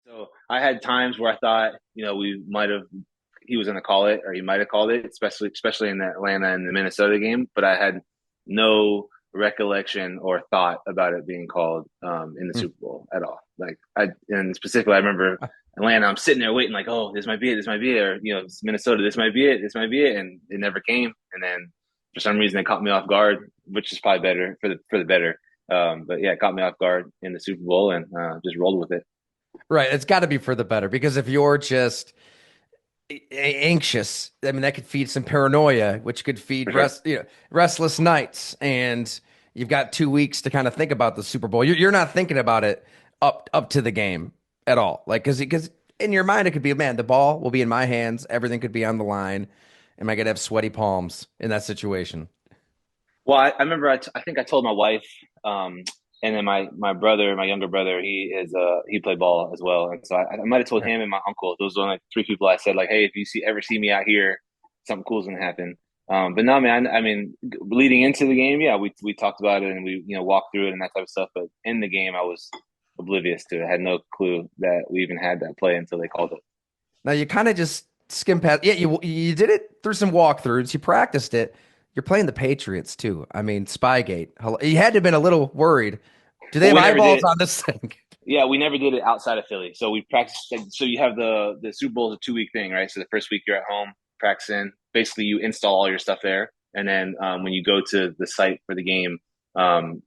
So I had times where I thought, he was going to call it, or he might have called it, especially in the Atlanta and the Minnesota game. But I had no recollection or thought about it being called in the Hmm. Super Bowl at all. And specifically, I remember Atlanta. I'm sitting there waiting, like, oh, this might be it, this might be it, or Minnesota, this might be it, this might be it, and it never came. And then for some reason, it caught me off guard, which is probably better for the better. But yeah, it caught me off guard in the Super Bowl, and just rolled with it. Right. It's got to be for the better because if you're just anxious, I mean, that could feed some paranoia, which could feed For sure. restless nights. And you've got 2 weeks to kind of think about the Super Bowl. You're not thinking about it up to the game at all. Like, because in your mind, it could be, man, the ball will be in my hands. Everything could be on the line. Am I going to have sweaty palms in that situation? Well, I remember I think I told my wife, and then my brother, my younger brother, he played ball as well, and so I might have told Right. him and my uncle. Those were like three people I said, like, hey, if you ever see me out here, something cool's gonna happen. But no, man, I mean, leading into the game, yeah, we talked about it and we walked through it and that type of stuff. But in the game, I was oblivious to it. I had no clue that we even had that play until they called it. Now you kind of just skim past. Yeah, you did it through some walkthroughs. You practiced it. You're playing the Patriots too. I mean, Spygate. You had to have been a little worried. Do they Well, have we never did eyeballs it. on this thing? Yeah, we never did it outside of Philly. So we practiced. So you have the Super Bowl is a 2 week thing, right? So the first week you're at home practicing. Basically, you install all your stuff there, and then when you go to the site for the game,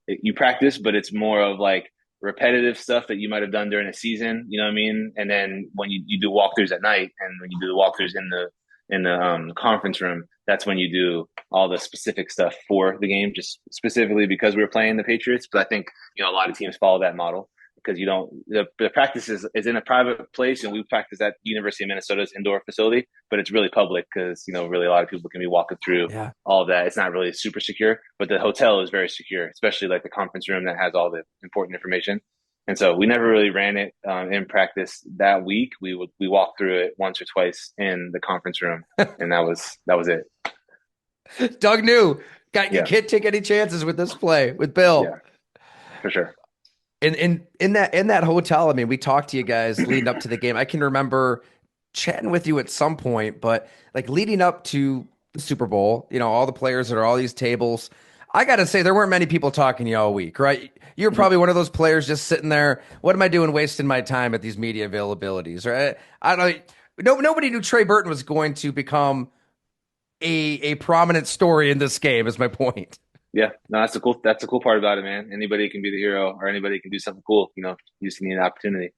you practice, but it's more of like repetitive stuff that you might have done during the season. You know what I mean? And then when you do walkthroughs at night, and when you do the walkthroughs in the conference room, that's when you do all the specific stuff for the game, just specifically because we were playing the Patriots. But I think a lot of teams follow that model because you don't the practice is in a private place, and we practice at University of Minnesota's indoor facility, but it's really public because really a lot of people can be walking through Yeah. all of that. It's not really super secure, but the hotel is very secure, especially like the conference room that has all the important information. And so we never really ran it in practice that week. We walked through it once or twice in the conference room, and that was it. Doug knew. You Yeah, can't take any chances with this play with Bill. yeah, for sure. In that hotel, I mean, we talked to you guys leading up to the game. I can remember chatting with you at some point, but like leading up to the Super Bowl, all the players that are all these tables. I got to say, there weren't many people talking to you all week, right? You're Mhm. probably one of those players just sitting there. What am I doing, wasting my time at these media availabilities? Right? I don't. No, nobody knew Trey Burton was going to become a prominent story in this game. Is my point. Yeah, no, that's the cool part about it, man. Anybody can be the hero, or anybody can do something cool. You just need an opportunity.